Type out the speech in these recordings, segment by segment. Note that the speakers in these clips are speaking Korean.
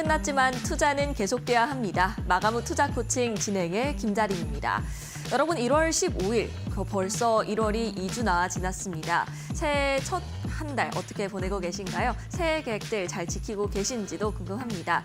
끝났지만 투자는 계속돼야 합니다. 마감 후 투자 코칭 진행의 김다림입니다. 여러분 1월 15일, 벌써 1월이 2주나 지났습니다. 새해 첫 한 달 어떻게 보내고 계신가요? 새해 계획들 잘 지키고 계신지도 궁금합니다.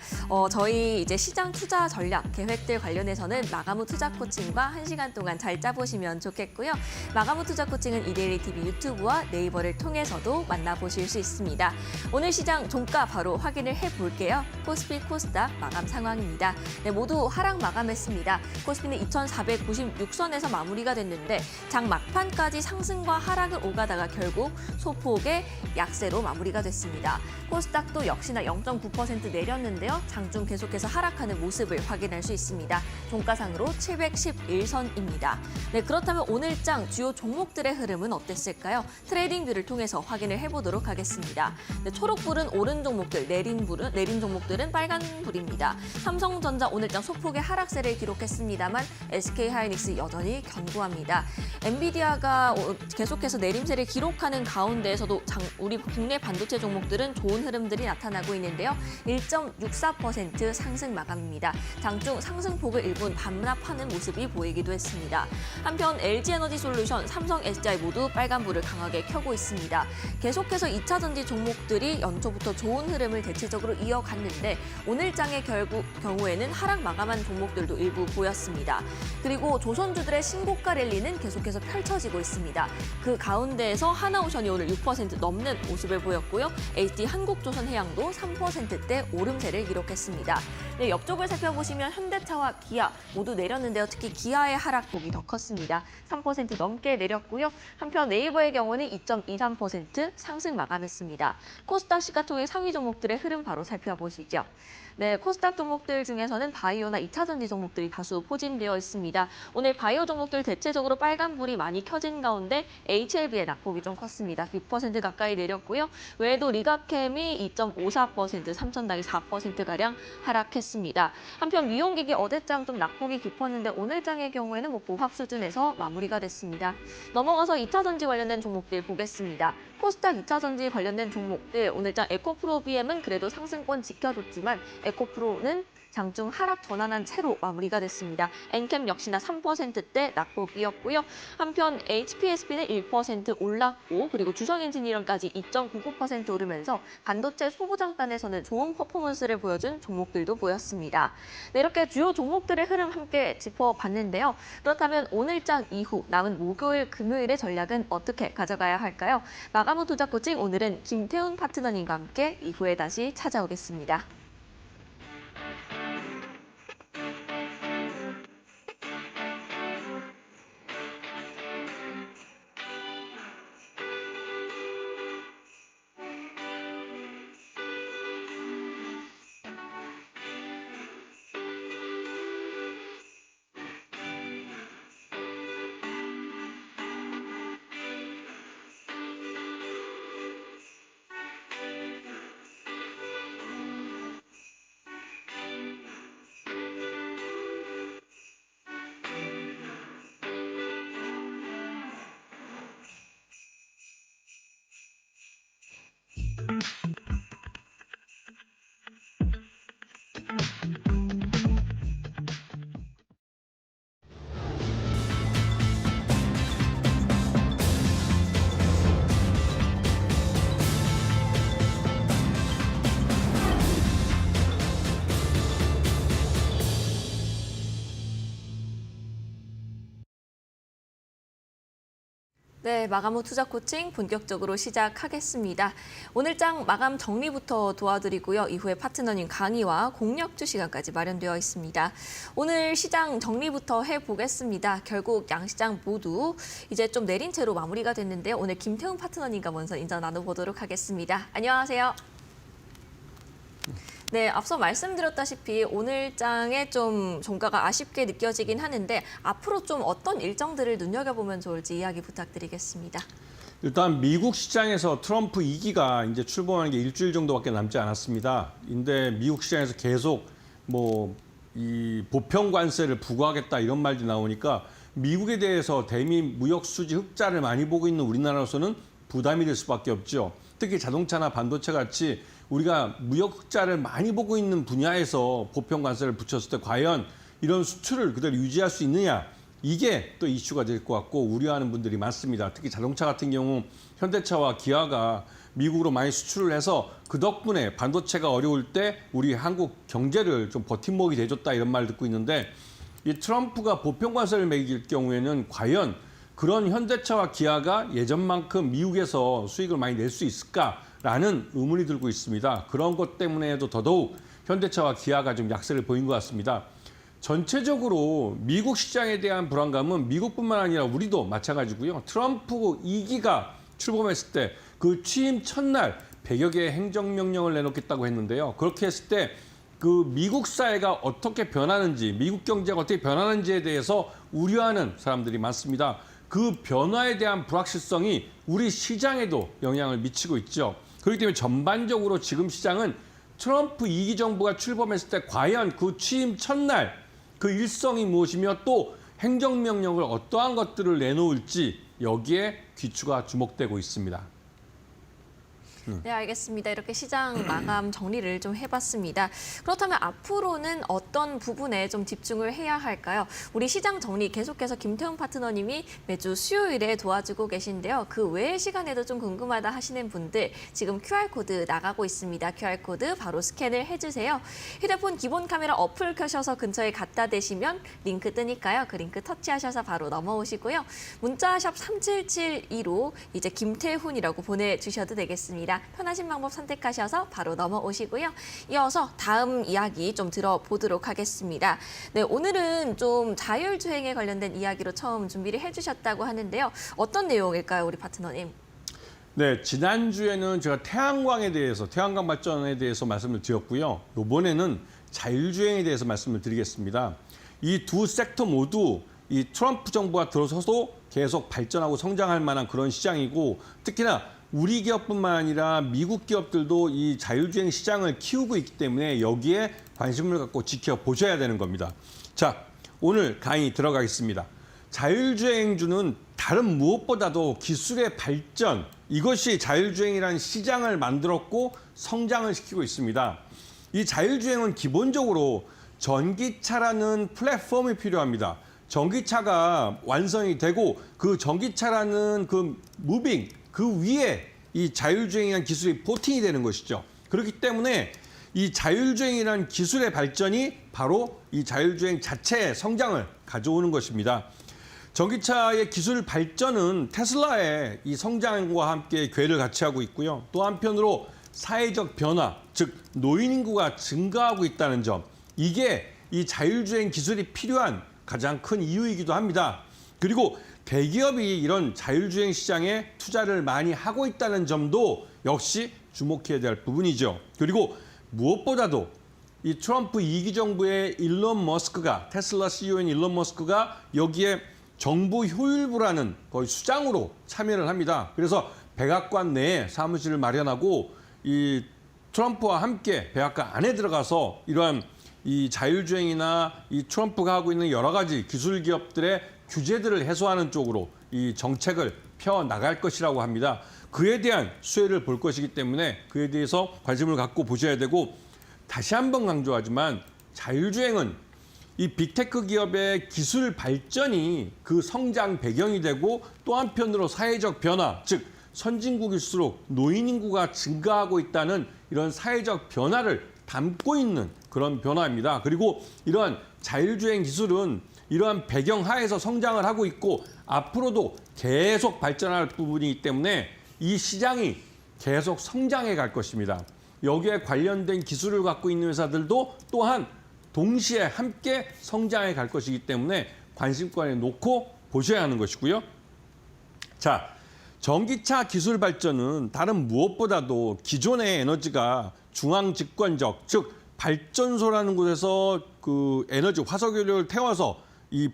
저희 이제 시장 투자 전략 계획들 관련해서는 마감 후 투자 코칭과 1시간 동안 잘 짜보시면 좋겠고요. 마감 후 투자 코칭은 이데일리 TV 유튜브와 네이버를 통해서도 만나보실 수 있습니다. 오늘 시장 종가 바로 확인을 해볼게요. 코스피, 코스닥 마감 상황입니다. 네, 모두 하락 마감했습니다. 코스피는 2,496선에서 마무리가 됐는데 장 막판까지 상승과 하락을 오가다가 결국 소폭의 약세로 마무리가 됐습니다. 코스닥도 역시나 0.9% 내렸는데요. 장중 계속해서 하락하는 모습을 확인할 수 있습니다. 종가상으로 711선입니다. 네, 그렇다면 오늘 장 주요 종목들의 흐름은 어땠을까요? 트레이딩 뷰를 통해서 확인을 해보도록 하겠습니다. 네, 초록불은 오른 종목들, 내린 종목들은 빨간불입니다. 삼성전자 오늘 장 소폭의 하락세를 기록했습니다만 SK하이닉스 여전히 견고합니다. 엔비디아가 계속해서 내림세를 기록하는 가운데에서도 우리 국내 반도체 종목들은 좋은 흐름들이 나타나고 있는데요. 1.64% 상승 마감입니다. 장중 상승폭을 일부 반납하는 모습이 보이기도 했습니다. 한편 LG에너지솔루션, 삼성 SDI 모두 빨간불을 강하게 켜고 있습니다. 계속해서 2차 전지 종목들이 연초부터 좋은 흐름을 대체적으로 이어갔는데 오늘 장의 경우에는 하락 마감한 종목들도 일부 보였습니다. 그리고 조선주들의 신고가 랠리는 계속해서 펼쳐지고 있습니다. 그 가운데에서 하나오션이 오늘 6% 넘는 모습을 보였고요. HD 한국조선해양도 3%대 오름세를 기록했습니다. 네, 옆쪽을 살펴보시면 현대차와 기아 모두 내렸는데요. 특히 기아의 하락폭이 더 컸습니다. 3% 넘게 내렸고요. 한편 네이버의 경우는 2.23% 상승 마감했습니다. 코스닥 시가총액 상위 종목들의 흐름 바로 살펴보시죠. 네, 코스닥 종목들 중에서는 바이오나 2차 전지 종목들이 다수 포진되어 있습니다. 오늘 바이오 종목들 대체적으로 빨간불이 많이 켜진 가운데 HLB의 낙폭이 좀 컸습니다. 6% 가까이 내렸고요. 외에도 리가캠이 2.54%, 삼천당이 4%가량 하락했습니다. 한편 위용기기 어제장 좀 낙폭이 깊었는데 오늘 장의 경우에는 보합 수준에서 마무리가 됐습니다. 넘어가서 2차 전지 관련된 종목들 보겠습니다. 코스닥 2차 전지 관련된 종목들 오늘장 에코프로비엠은 그래도 상승권 지켜줬지만 에코프로는 장중 하락 전환한 채로 마무리가 됐습니다. 엔캠 역시나 3%대 낙폭이었고요. 한편 HPSB는 1% 올랐고 그리고 주성엔지니어링까지 2.99% 오르면서 반도체 소부장단에서는 좋은 퍼포먼스를 보여준 종목들도 보였습니다. 네, 이렇게 주요 종목들의 흐름 함께 짚어봤는데요. 그렇다면 오늘 장 이후 남은 목요일, 금요일의 전략은 어떻게 가져가야 할까요? 마감 후 투자 코칭 오늘은 김태훈 파트너님과 함께 이후에 다시 찾아오겠습니다. 네, 마감 후 투자 코칭 본격적으로 시작하겠습니다. 오늘 장 마감 정리부터 도와드리고요. 이후에 파트너님 강의와 공략주 시간까지 마련되어 있습니다. 오늘 시장 정리부터 해보겠습니다. 결국 양시장 모두 이제 좀 내린 채로 마무리가 됐는데요. 오늘 김태훈 파트너님과 먼저 인사 나눠보도록 하겠습니다. 안녕하세요. 네, 앞서 말씀드렸다시피 오늘 장에 좀 종가가 아쉽게 느껴지긴 하는데 앞으로 좀 어떤 일정들을 눈여겨보면 좋을지 이야기 부탁드리겠습니다. 일단 미국 시장에서 트럼프 2기가 이제 출범하는 게 일주일 정도밖에 남지 않았습니다. 근데 미국 시장에서 계속 이 보편 관세를 부과하겠다 이런 말도 나오니까 미국에 대해서 대미 무역 수지 흑자를 많이 보고 있는 우리나라로서는 부담이 될 수밖에 없죠. 특히 자동차나 반도체 같이 우리가 무역 흑자를 많이 보고 있는 분야에서 보편 관세를 붙였을 때 과연 이런 수출을 그대로 유지할 수 있느냐, 이게 또 이슈가 될 것 같고 우려하는 분들이 많습니다. 특히 자동차 같은 경우 현대차와 기아가 미국으로 많이 수출을 해서 그 덕분에 반도체가 어려울 때 우리 한국 경제를 좀 버팀목이 돼줬다, 이런 말 듣고 있는데, 이 트럼프가 보편 관세를 매길 경우에는 과연 그런 현대차와 기아가 예전만큼 미국에서 수익을 많이 낼 수 있을까라는 의문이 들고 있습니다. 그런 것 때문에도 더더욱 현대차와 기아가 좀 약세를 보인 것 같습니다. 전체적으로 미국 시장에 대한 불안감은 미국뿐만 아니라 우리도 마찬가지고요. 트럼프 2기가 출범했을 때 그 취임 첫날 100여 개의 행정명령을 내놓겠다고 했는데요. 그렇게 했을 때 그 미국 사회가 어떻게 변하는지, 미국 경제가 어떻게 변하는지에 대해서 우려하는 사람들이 많습니다. 그 변화에 대한 불확실성이 우리 시장에도 영향을 미치고 있죠. 그렇기 때문에 전반적으로 지금 시장은 트럼프 2기 정부가 출범했을 때 과연 그 취임 첫날 그 일성이 무엇이며 또 행정명령을 어떠한 것들을 내놓을지, 여기에 귀추가 주목되고 있습니다. 네, 알겠습니다. 이렇게 시장 마감 정리를 좀 해봤습니다. 그렇다면 앞으로는 어떤 부분에 좀 집중을 해야 할까요? 우리 시장 정리 계속해서 김태훈 파트너님이 매주 수요일에 도와주고 계신데요. 그 외의 시간에도 좀 궁금하다 하시는 분들 지금 QR코드 나가고 있습니다. QR코드 바로 스캔을 해주세요. 휴대폰 기본 카메라 어플 켜셔서 근처에 갖다 대시면 링크 뜨니까요. 그 링크 터치하셔서 바로 넘어오시고요. 문자샵 3772로 이제 김태훈이라고 보내주셔도 되겠습니다. 편하신 방법 선택하셔서 바로 넘어오시고요. 이어서 다음 이야기 좀 들어보도록 하겠습니다. 네, 오늘은 좀 자율주행에 관련된 이야기로 처음 준비를 해주셨다고 하는데요. 어떤 내용일까요, 우리 파트너님? 네, 지난주에는 제가 태양광에 대해서, 태양광 발전에 대해서 말씀을 드렸고요. 이번에는 자율주행에 대해서 말씀을 드리겠습니다. 이 두 섹터 모두 이 트럼프 정부가 들어서도 계속 발전하고 성장할 만한 그런 시장이고, 특히나 우리 기업뿐만 아니라 미국 기업들도 이 자율주행 시장을 키우고 있기 때문에 여기에 관심을 갖고 지켜보셔야 되는 겁니다. 자, 오늘 강의 들어가겠습니다. 자율주행주는 다른 무엇보다도 기술의 발전, 이것이 자율주행이라는 시장을 만들었고 성장을 시키고 있습니다. 이 자율주행은 기본적으로 전기차라는 플랫폼이 필요합니다. 전기차가 완성이 되고 그 전기차라는 그 무빙, 그 위에 이 자율주행이라는 기술이 포팅이 되는 것이죠. 그렇기 때문에 이 자율주행이라는 기술의 발전이 바로 이 자율주행 자체의 성장을 가져오는 것입니다. 전기차의 기술 발전은 테슬라의 이 성장과 함께 궤를 같이 하고 있고요. 또 한편으로 사회적 변화, 즉 노인 인구가 증가하고 있다는 점, 이게 이 자율주행 기술이 필요한 가장 큰 이유이기도 합니다. 그리고 대기업이 이런 자율주행 시장에 투자를 많이 하고 있다는 점도 역시 주목해야 될 부분이죠. 그리고 무엇보다도 이 트럼프 2기 정부의 일론 머스크가, 테슬라 CEO인 일론 머스크가 여기에 정부 효율부라는 거의 수장으로 참여를 합니다. 그래서 백악관 내에 사무실을 마련하고 이 트럼프와 함께 백악관 안에 들어가서 이러한 이 자율주행이나 이 트럼프가 하고 있는 여러 가지 기술 기업들의 규제들을 해소하는 쪽으로 이 정책을 펴 나갈 것이라고 합니다. 그에 대한 수혜를 볼 것이기 때문에 그에 대해서 관심을 갖고 보셔야 되고, 다시 한번 강조하지만 자율주행은 이 빅테크 기업의 기술 발전이 그 성장 배경이 되고, 또 한편으로 사회적 변화, 즉 선진국일수록 노인 인구가 증가하고 있다는 이런 사회적 변화를 담고 있는 그런 변화입니다. 그리고 이러한 자율주행 기술은 이러한 배경 하에서 성장을 하고 있고 앞으로도 계속 발전할 부분이기 때문에 이 시장이 계속 성장해 갈 것입니다. 여기에 관련된 기술을 갖고 있는 회사들도 또한 동시에 함께 성장해 갈 것이기 때문에 관심권에 놓고 보셔야 하는 것이고요. 자, 전기차 기술 발전은 다른 무엇보다도 기존의 에너지가 중앙 집권적, 즉 발전소라는 곳에서 그 에너지 화석연료를 태워서 이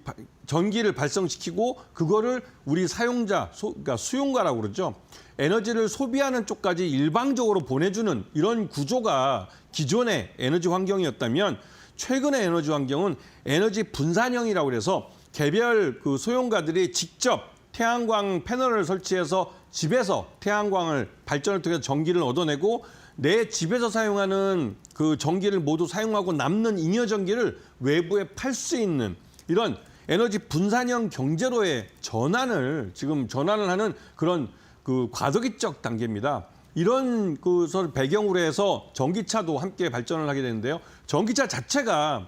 전기를 발생시키고 그거를 우리 사용자, 그러니까 수용가라고 그러죠. 에너지를 소비하는 쪽까지 일방적으로 보내주는 이런 구조가 기존의 에너지 환경이었다면, 최근의 에너지 환경은 에너지 분산형이라고 그래서 개별 그 소용가들이 직접 태양광 패널을 설치해서 집에서 태양광을 발전을 통해서 전기를 얻어내고 내 집에서 사용하는 그 전기를 모두 사용하고 남는 잉여 전기를 외부에 팔 수 있는 이런 에너지 분산형 경제로의 전환을 하는 그런 그 과도기적 단계입니다. 이런 것을 배경으로 해서 전기차도 함께 발전을 하게 되는데요. 전기차 자체가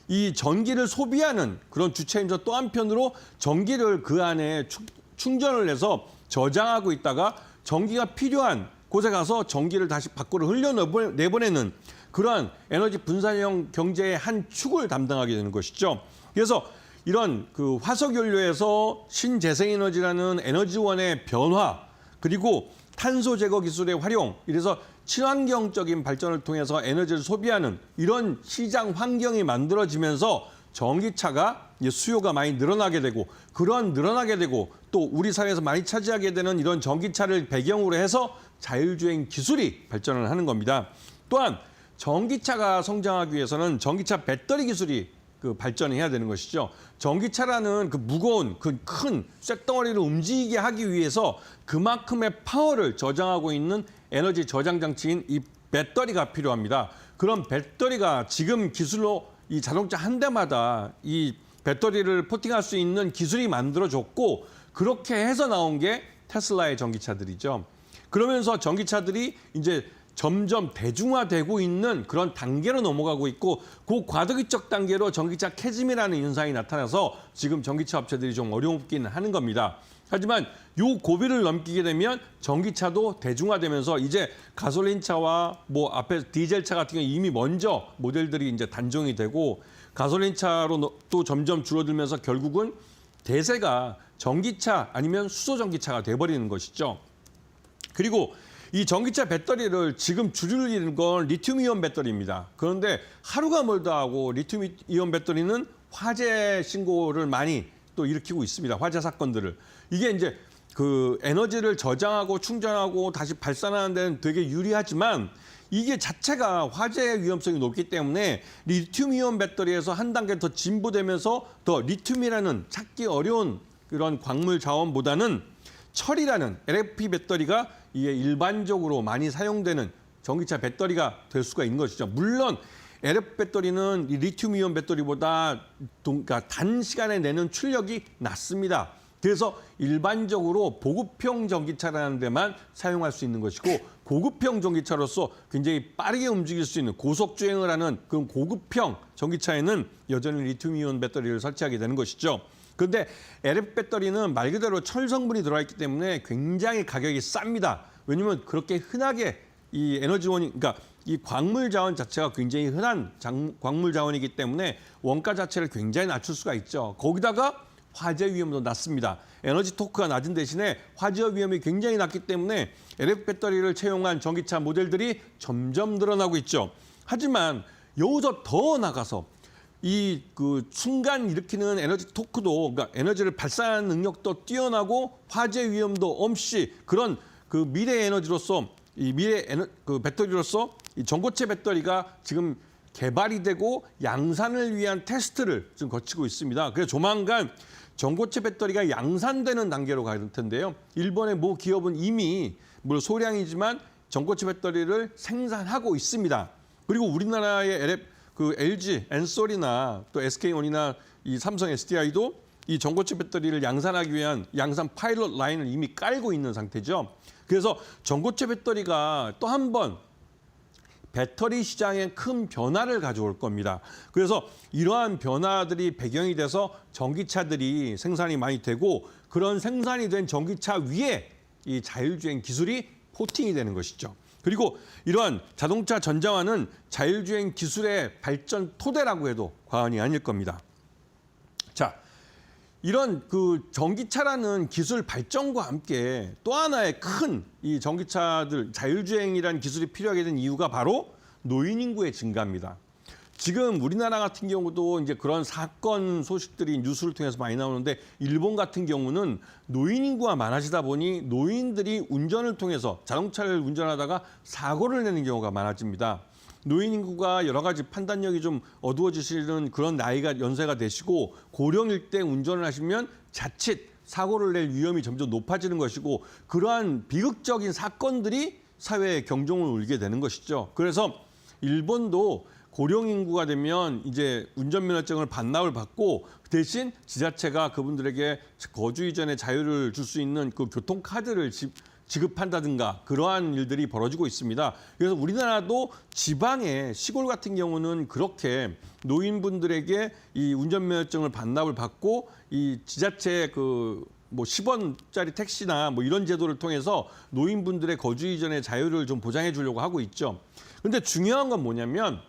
이 전기를 소비하는 그런 주체이면서 또 한편으로 전기를 그 안에 충전을 해서 저장하고 있다가 전기가 필요한 곳에 가서 전기를 다시 밖으로 흘려내보내는 그러한 에너지 분산형 경제의 한 축을 담당하게 되는 것이죠. 그래서 이런 그 화석연료에서 신재생에너지라는 에너지원의 변화 그리고 탄소 제거 기술의 활용 이래서 친환경적인 발전을 통해서 에너지를 소비하는 이런 시장 환경이 만들어지면서 전기차가 수요가 많이 늘어나게 되고 또 우리 사회에서 많이 차지하게 되는 이런 전기차를 배경으로 해서 자율주행 기술이 발전을 하는 겁니다. 또한 전기차가 성장하기 위해서는 전기차 배터리 기술이 그 발전해야 되는 것이죠. 전기차라는 그 무거운 그 큰 쇳덩어리를 움직이게 하기 위해서 그만큼의 파워를 저장하고 있는 에너지 저장 장치인 이 배터리가 필요합니다. 그런 배터리가 지금 기술로 이 자동차 한 대마다 이 배터리를 포팅할 수 있는 기술이 만들어졌고 그렇게 해서 나온 게 테슬라의 전기차들이죠. 그러면서 전기차들이 이제 점점 대중화되고 있는 그런 단계로 넘어가고 있고 그 과도기적 단계로 전기차 캐즘이라는 현상이 나타나서 지금 전기차 업체들이 좀 어려웠긴 하는 겁니다. 하지만 요 고비를 넘기게 되면 전기차도 대중화되면서 이제 가솔린차와 뭐 앞에 디젤차 같은 경우 이미 먼저 모델들이 이제 단종이 되고 가솔린차로 또 점점 줄어들면서 결국은 대세가 전기차 아니면 수소 전기차가 돼버리는 것이죠. 그리고 이 전기차 배터리를 지금 주를 이루는 건 리튬이온 배터리입니다. 그런데 하루가 멀다 하고 리튬이온 배터리는 화재 신고를 많이 또 일으키고 있습니다. 화재 사건들을. 이게 이제 그 에너지를 저장하고 충전하고 다시 발산하는 데는 되게 유리하지만 이게 자체가 화재 위험성이 높기 때문에 리튬이온 배터리에서 한 단계 더 진보되면서 더 리튬이라는 찾기 어려운 그런 광물 자원보다는 철이라는 LFP 배터리가 이게 일반적으로 많이 사용되는 전기차 배터리가 될 수가 있는 것이죠. 물론 LFP 배터리는 이 리튬이온 배터리보다 그러니까 단시간에 내는 출력이 낮습니다. 그래서 일반적으로 보급형 전기차라는 데만 사용할 수 있는 것이고 고급형 전기차로서 굉장히 빠르게 움직일 수 있는 고속주행을 하는 그런 고급형 전기차에는 여전히 리튬이온 배터리를 설치하게 되는 것이죠. 그런데 LFP 배터리는 말 그대로 철 성분이 들어있기 때문에 굉장히 가격이 쌉니다. 왜냐하면 그렇게 흔하게 이 에너지원이 그러니까 이 광물 자원 자체가 굉장히 흔한 광물 자원이기 때문에 원가 자체를 굉장히 낮출 수가 있죠. 거기다가 화재 위험도 낮습니다. 에너지 토크가 낮은 대신에 화재 위험이 굉장히 낮기 때문에 LFP 배터리를 채용한 전기차 모델들이 점점 늘어나고 있죠. 하지만 여기서 더 나가서 이 그 순간 일으키는 에너지 토크도 그러니까 에너지를 발산하는 능력도 뛰어나고 화재 위험도 없이 그런 그 미래 에너지로서 그 배터리로서 이 전고체 배터리가 지금 개발이 되고 양산을 위한 테스트를 지금 거치고 있습니다. 그래서 조만간 전고체 배터리가 양산되는 단계로 갈 텐데요. 일본의 모 기업은 이미 물론 소량이지만 전고체 배터리를 생산하고 있습니다. 그리고 우리나라의 그 LG, 엔솔이나 또 SK온이나 이 삼성 SDI도 이 전고체 배터리를 양산하기 위한 양산 파일럿 라인을 이미 깔고 있는 상태죠. 그래서 전고체 배터리가 또 한 번 배터리 시장에 큰 변화를 가져올 겁니다. 그래서 이러한 변화들이 배경이 돼서 전기차들이 생산이 많이 되고 그런 생산이 된 전기차 위에 이 자율주행 기술이 포팅이 되는 것이죠. 그리고 이러한 자동차 전장화는 자율주행 기술의 발전 토대라고 해도 과언이 아닐 겁니다. 자, 이런 그 전기차라는 기술 발전과 함께 또 하나의 큰 이 전기차들 자율주행이라는 기술이 필요하게 된 이유가 바로 노인 인구의 증가입니다. 지금 우리나라 같은 경우도 이제 그런 사건 소식들이 뉴스를 통해서 많이 나오는데 일본 같은 경우는 노인 인구가 많아지다 보니 노인들이 운전을 통해서 자동차를 운전하다가 사고를 내는 경우가 많아집니다. 노인 인구가 여러 가지 판단력이 좀 어두워지시는 그런 나이가 연세가 되시고 고령일 때 운전을 하시면 자칫 사고를 낼 위험이 점점 높아지는 것이고 그러한 비극적인 사건들이 사회의 경종을 울리게 되는 것이죠. 그래서 일본도 고령 인구가 되면 이제 운전면허증을 반납을 받고 대신 지자체가 그분들에게 거주 이전의 자유를 줄 수 있는 그 교통카드를 지급한다든가 그러한 일들이 벌어지고 있습니다. 그래서 우리나라도 지방의 시골 같은 경우는 그렇게 노인분들에게 이 운전면허증을 반납을 받고 이 지자체 뭐 10원짜리 택시나 뭐 이런 제도를 통해서 노인분들의 거주 이전의 자유를 좀 보장해 주려고 하고 있죠. 근데 중요한 건 뭐냐면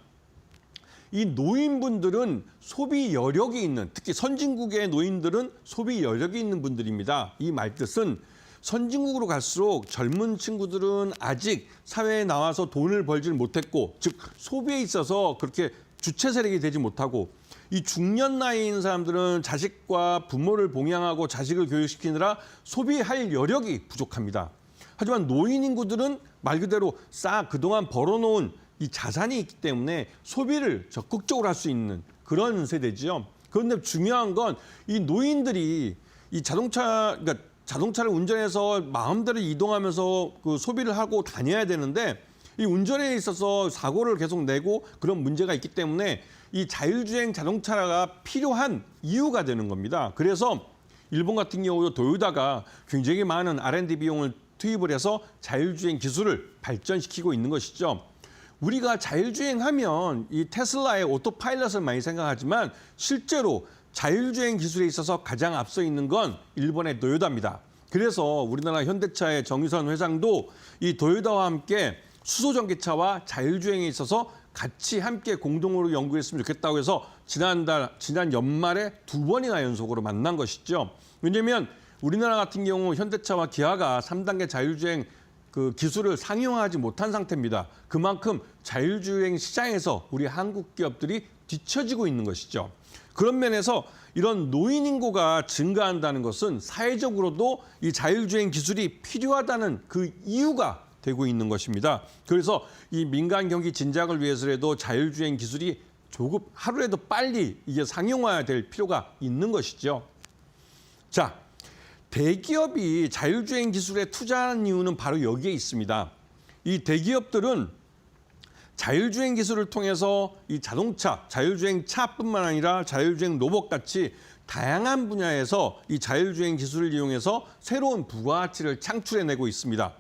이 노인분들은 소비 여력이 있는, 특히 선진국의 노인들은 소비 여력이 있는 분들입니다. 이 말뜻은 선진국으로 갈수록 젊은 친구들은 아직 사회에 나와서 돈을 벌질 못했고, 즉 소비에 있어서 그렇게 주체 세력이 되지 못하고, 이 중년 나이에 있는 사람들은 자식과 부모를 봉양하고 자식을 교육시키느라 소비할 여력이 부족합니다. 하지만 노인 인구들은 말 그대로 그동안 벌어놓은 이 자산이 있기 때문에 소비를 적극적으로 할 수 있는 그런 세대지요. 그런데 중요한 건 이 노인들이 이 자동차를 운전해서 마음대로 이동하면서 그 소비를 하고 다녀야 되는데 이 운전에 있어서 사고를 계속 내고 그런 문제가 있기 때문에 이 자율주행 자동차가 필요한 이유가 되는 겁니다. 그래서 일본 같은 경우도 도요타가 굉장히 많은 R&D 비용을 투입을 해서 자율주행 기술을 발전시키고 있는 것이죠. 우리가 자율주행하면 이 테슬라의 오토파일럿을 많이 생각하지만 실제로 자율주행 기술에 있어서 가장 앞서 있는 건 일본의 도요타입니다. 그래서 우리나라 현대차의 정유선 회장도 이 도요타와 함께 수소전기차와 자율주행에 있어서 같이 함께 공동으로 연구했으면 좋겠다고 해서 지난 연말에 2번이나 연속으로 만난 것이죠. 왜냐하면 우리나라 같은 경우 현대차와 기아가 3단계 자율주행 그 기술을 상용화하지 못한 상태입니다. 그만큼 자율주행 시장에서 우리 한국 기업들이 뒤처지고 있는 것이죠. 그런 면에서 이런 노인 인구가 증가한다는 것은 사회적으로도 이 자율주행 기술이 필요하다는 그 이유가 되고 있는 것입니다. 그래서 이 민간 경기 진작을 위해서라도 자율주행 기술이 조금 하루라도 빨리 이게 상용화될 필요가 있는 것이죠. 자, 대기업이 자율주행 기술에 투자하는 이유는 바로 여기에 있습니다. 이 대기업들은 자율주행 기술을 통해서 이 자동차, 자율주행 차뿐만 아니라 자율주행 로봇같이 다양한 분야에서 이 자율주행 기술을 이용해서 새로운 부가가치를 창출해내고 있습니다.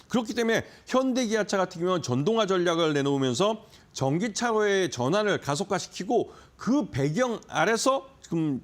그렇기 때문에 현대기아차 같은 경우는 전동화 전략을 내놓으면서 전기차로의 전환을 가속화시키고 그 배경 아래서 지금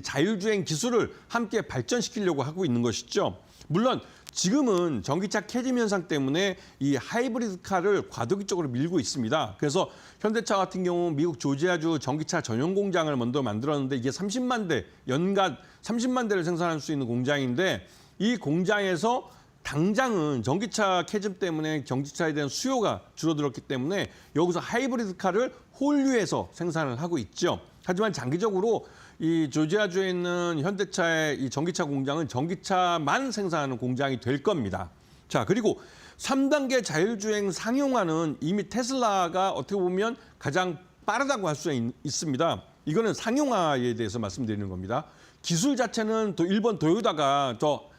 자율주행 기술을 함께 발전시키려고 하고 있는 것이죠. 물론 지금은 전기차 캐즘 현상 때문에 이 하이브리드 카를 과도기적으로 밀고 있습니다. 그래서 현대차 같은 경우 미국 조지아주 전기차 전용 공장을 먼저 만들었는데 이게 30만 대, 연간 30만 대를 생산할 수 있는 공장인데 이 공장에서 당장은 전기차 캐즘 때문에 전기차에 대한 수요가 줄어들었기 때문에 여기서 하이브리드 카를 홀류해서 생산을 하고 있죠. 하지만 장기적으로 이 조지아주에 있는 현대차의 이 전기차 공장은 전기차만 생산하는 공장이 될 겁니다. 자, 그리고 3단계 자율주행 상용화는 이미 테슬라가 어떻게 보면 가장 빠르다고 할 수 있습니다. 이거는 상용화에 대해서 말씀드리는 겁니다. 기술 자체는 또 일본 도요타가 더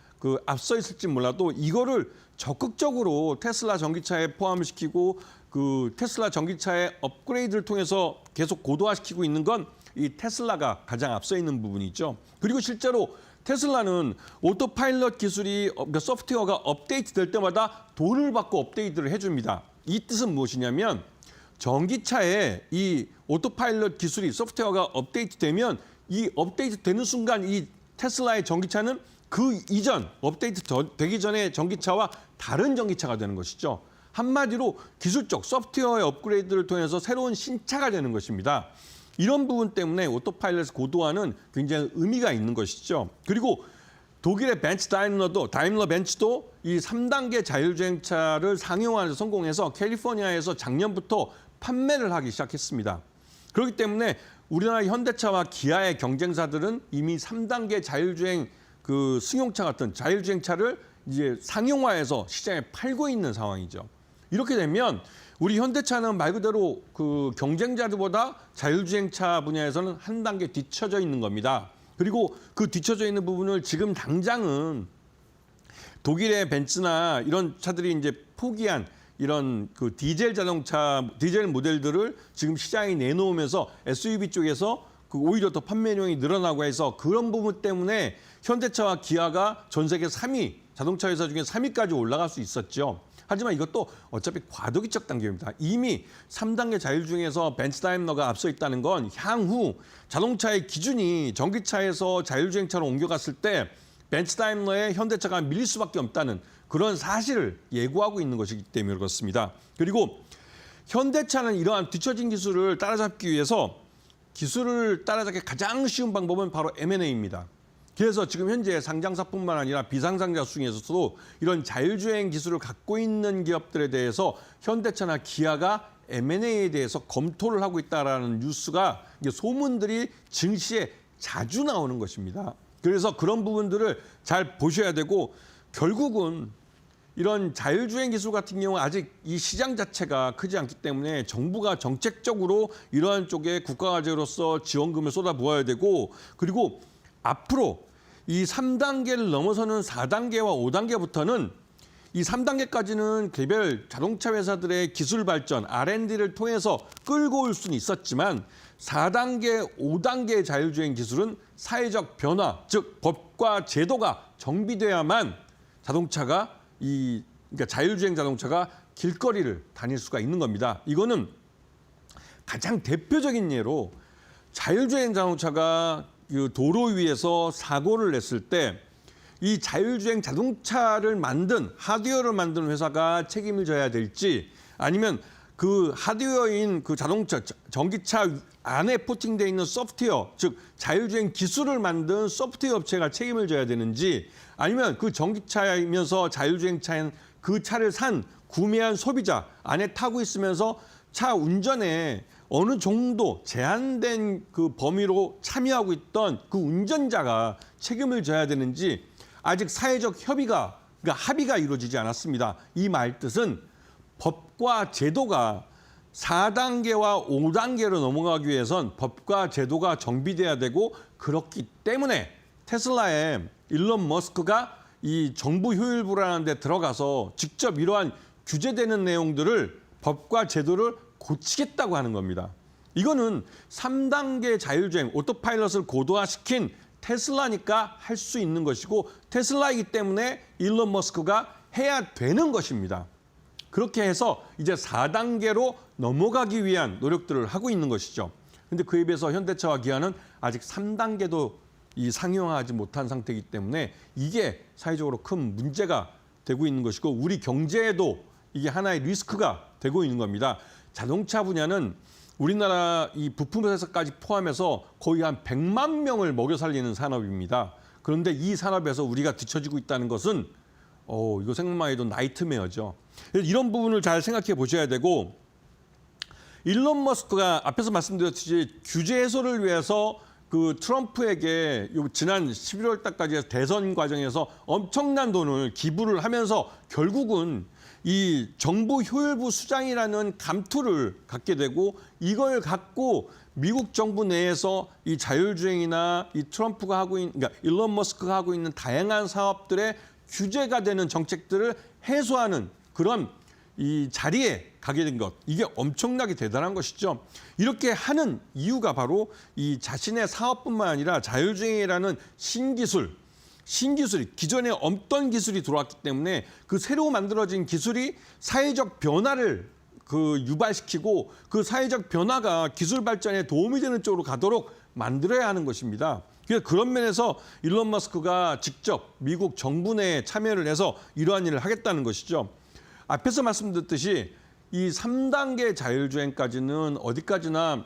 앞서 있을지 몰라도 이거를 적극적으로 테슬라 전기차에 포함을 시키고 그 테슬라 전기차의 업그레이드를 통해서 계속 고도화시키고 있는 건 이 테슬라가 가장 앞서 있는 부분이죠. 그리고 실제로 테슬라는 오토파일럿 기술이 소프트웨어가 업데이트될 때마다 돈을 받고 업데이트를 해줍니다. 이 뜻은 무엇이냐면 전기차에 이 오토파일럿 기술이 소프트웨어가 업데이트되면 이 업데이트되는 순간 이 테슬라의 전기차는 그 이전 업데이트 되기 전에 전기차와 다른 전기차가 되는 것이죠. 한마디로 기술적 소프트웨어의 업그레이드를 통해서 새로운 신차가 되는 것입니다. 이런 부분 때문에 오토파일럿 고도화는 굉장히 의미가 있는 것이죠. 그리고 독일의 다임러 벤츠도 이 3단계 자율주행차를 상용화해서 성공해서 캘리포니아에서 작년부터 판매를 하기 시작했습니다. 그렇기 때문에 우리나라 현대차와 기아의 경쟁사들은 이미 3단계 자율주행 승용차 같은 자율주행차를 이제 상용화해서 시장에 팔고 있는 상황이죠. 이렇게 되면 우리 현대차는 말 그대로 그 경쟁자들보다 자율주행차 분야에서는 한 단계 뒤처져 있는 겁니다. 그리고 그 뒤처져 있는 부분을 지금 당장은 독일의 벤츠나 이런 차들이 이제 포기한 이런 그 디젤 모델들을 지금 시장에 내놓으면서 SUV 쪽에서 그 오히려 더 판매량이 늘어나고 해서 그런 부분 때문에 현대차와 기아가 전 세계 3위, 자동차 회사 중에 3위까지 올라갈 수 있었죠. 하지만 이것도 어차피 과도기적 단계입니다. 이미 3단계 자율주행에서 벤츠 다임러가 앞서 있다는 건 향후 자동차의 기준이 전기차에서 자율주행차로 옮겨갔을 때 벤츠 다임러의 현대차가 밀릴 수밖에 없다는 그런 사실을 예고하고 있는 것이기 때문에 그렇습니다. 그리고 현대차는 이러한 뒤처진 기술을 따라잡기 위해서 기술을 따라잡기 가장 쉬운 방법은 바로 M&A입니다. 그래서 지금 현재 상장사뿐만 아니라 비상상자 중에서도 이런 자율주행 기술을 갖고 있는 기업들에 대해서 현대차나 기아가 M&A에 대해서 검토를 하고 있다는 뉴스가 소문들이 증시에 자주 나오는 것입니다. 그래서 그런 부분들을 잘 보셔야 되고 결국은 이런 자율주행 기술 같은 경우는 아직 이 시장 자체가 크지 않기 때문에 정부가 정책적으로 이러한 쪽에 국가과제로서 지원금을 쏟아부어야 되고 그리고 앞으로 이 3단계를 넘어서는 4단계와 5단계부터는 이 3단계까지는 개별 자동차 회사들의 기술 발전, R&D를 통해서 끌고 올 수는 있었지만 4단계, 5단계의 자율주행 기술은 사회적 변화, 즉 법과 제도가 정비돼야만 자동차가 그러니까 자율주행 자동차가 길거리를 다닐 수가 있는 겁니다. 이거는 가장 대표적인 예로 자율주행 자동차가 도로 위에서 사고를 냈을 때 이 자율주행 자동차를 만든 하드웨어를 만든 회사가 책임을 져야 될지 아니면 그 하드웨어인 그 자동차 전기차 안에 포팅되어 있는 소프트웨어 즉 자율주행 기술을 만든 소프트웨어 업체가 책임을 져야 되는지 아니면 그 전기차이면서 자율주행 차인 그 차를 구매한 소비자 안에 타고 있으면서 차 운전에 어느 정도 제한된 그 범위로 참여하고 있던 그 운전자가 책임을 져야 되는지 아직 사회적 그러니까 합의가 이루어지지 않았습니다. 이 말뜻은 법과 제도가 4단계와 5단계로 넘어가기 위해선 법과 제도가 정비돼야 되고 그렇기 때문에 테슬라의 일론 머스크가 이 정부 효율부라는 데 들어가서 직접 이러한 규제되는 내용들을 법과 제도를 고치겠다고 하는 겁니다. 이거는 3단계 자율주행, 오토파일럿을 고도화시킨 테슬라니까 할 수 있는 것이고 테슬라이기 때문에 일론 머스크가 해야 되는 것입니다. 그렇게 해서 이제 4단계로 넘어가기 위한 노력들을 하고 있는 것이죠. 그런데 그에 비해서 현대차와 기아는 아직 3단계도 상용화하지 못한 상태이기 때문에 이게 사회적으로 큰 문제가 되고 있는 것이고 우리 경제에도 이게 하나의 리스크가 되고 있는 겁니다. 자동차 분야는 우리나라 이 부품 회사까지 포함해서 거의 한 100만 명을 먹여 살리는 산업입니다. 그런데 이 산업에서 우리가 뒤처지고 있다는 것은 이거 생각만 해도 나이트메어죠. 이런 부분을 잘 생각해 보셔야 되고 일론 머스크가 앞에서 말씀드렸듯이 규제 해소를 위해서 그 트럼프에게 지난 11월 달까지 대선 과정에서 엄청난 돈을 기부를 하면서 결국은 이 정부 효율부 수장이라는 감투를 갖게 되고 이걸 갖고 미국 정부 내에서 이 자율주행이나 이 트럼프가 하고 있는 그러니까 일론 머스크가 하고 있는 다양한 사업들의 규제가 되는 정책들을 해소하는 그런 이 자리에 가게 된 것 이게 엄청나게 대단한 것이죠. 이렇게 하는 이유가 바로 이 자신의 사업뿐만 아니라 자율주행이라는 신기술이 기존에 없던 기술이 들어왔기 때문에 그 새로 만들어진 기술이 사회적 변화를 유발시키고 그 사회적 변화가 기술 발전에 도움이 되는 쪽으로 가도록 만들어야 하는 것입니다. 그래서 그런 면에서 일론 머스크가 직접 미국 정부 내에 참여를 해서 이러한 일을 하겠다는 것이죠. 앞에서 말씀드렸듯이 이 3단계 자율주행까지는 어디까지나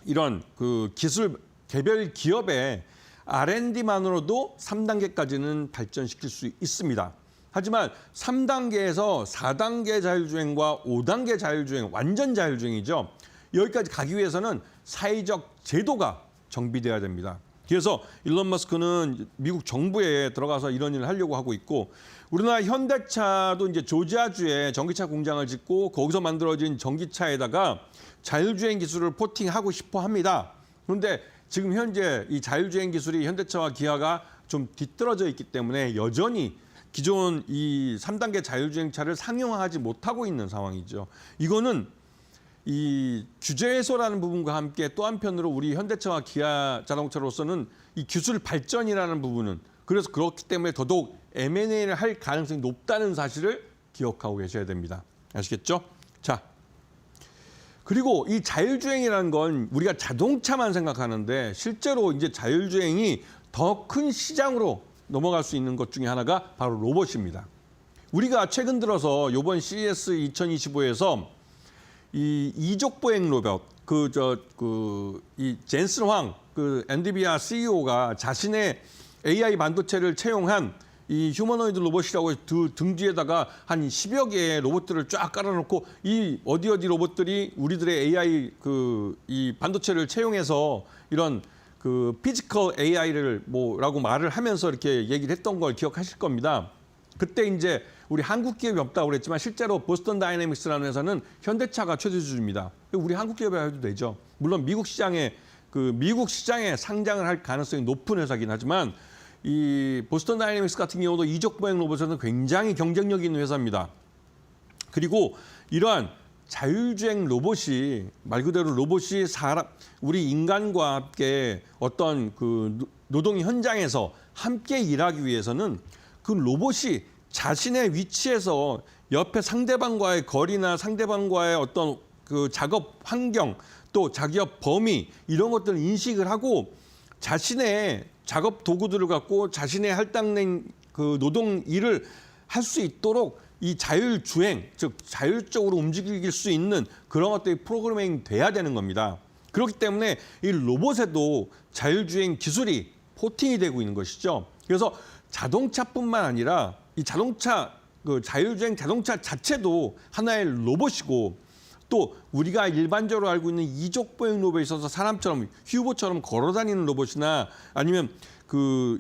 이런 그 기술 개별 기업의 R&D만으로도 3단계까지는 발전시킬 수 있습니다. 하지만 3단계에서 4단계 자율주행과 5단계 자율주행, 완전 자율주행이죠. 여기까지 가기 위해서는 사회적 제도가 정비돼야 됩니다. 그래서 일론 머스크는 미국 정부에 들어가서 이런 일을 하려고 하고 있고 우리나라 현대차도 이제 조지아주에 전기차 공장을 짓고 거기서 만들어진 전기차에다가 자율주행 기술을 포팅하고 싶어 합니다. 그런데 지금 현재 이 자율주행 기술이 현대차와 기아가 좀 뒤떨어져 있기 때문에 여전히 기존 이 3단계 자율주행차를 상용화하지 못하고 있는 상황이죠. 이거는 이 규제 해소라는 부분과 함께 또 한편으로 우리 현대차와 기아 자동차로서는 이 기술 발전이라는 부분은 그래서 그렇기 때문에 더더욱 M&A를 할 가능성이 높다는 사실을 기억하고 계셔야 됩니다. 아시겠죠? 자, 그리고 이 자율주행이라는 건 우리가 자동차만 생각하는데 실제로 이제 자율주행이 더 큰 시장으로 넘어갈 수 있는 것 중에 하나가 바로 로봇입니다. 우리가 최근 들어서 이번 CES 2025에서 이 이족 보행 로봇 이 젠슨 황 엔비디아 CEO가 자신의 AI 반도체를 채용한 이 휴머노이드 로봇이라고 등 뒤에다가 한 10여 개의 로봇들을 쫙 깔아놓고 이 어디 로봇들이 우리들의 AI 이 반도체를 채용해서 이런 피지컬 AI를 뭐라고 말을 하면서 이렇게 얘기를 했던 걸 기억하실 겁니다. 그때 이제 우리 한국 기업이 없다고 그랬지만 실제로 보스턴 다이내믹스라는 회사는 현대차가 최대주주입니다. 우리 한국 기업이 해도 되죠. 물론 미국 시장에 상장을 할 가능성이 높은 회사긴 하지만 이 보스턴 다이내믹스 같은 경우도 이족 보행 로봇에서는 굉장히 경쟁력 있는 회사입니다. 그리고 이러한 자율주행 로봇이 말 그대로 로봇이 우리 인간과 함께 어떤 노동 현장에서 함께 일하기 위해서는 그 로봇이 자신의 위치에서 옆에 상대방과의 거리나 상대방과의 어떤 작업 환경 또 작업 범위 이런 것들을 인식을 하고 자신의 작업 도구들을 갖고 자신의 할당된 노동 일을 할 수 있도록 이 자율주행, 즉 자율적으로 움직일 수 있는 그런 것들이 프로그래밍 돼야 되는 겁니다. 그렇기 때문에 이 로봇에도 자율주행 기술이 포팅이 되고 있는 것이죠. 그래서 자동차뿐만 아니라 이 자율주행 자동차 자체도 하나의 로봇이고 또 우리가 일반적으로 알고 있는 이족 보행 로봇에 있어서 사람처럼 휴보처럼 걸어다니는 로봇이나 아니면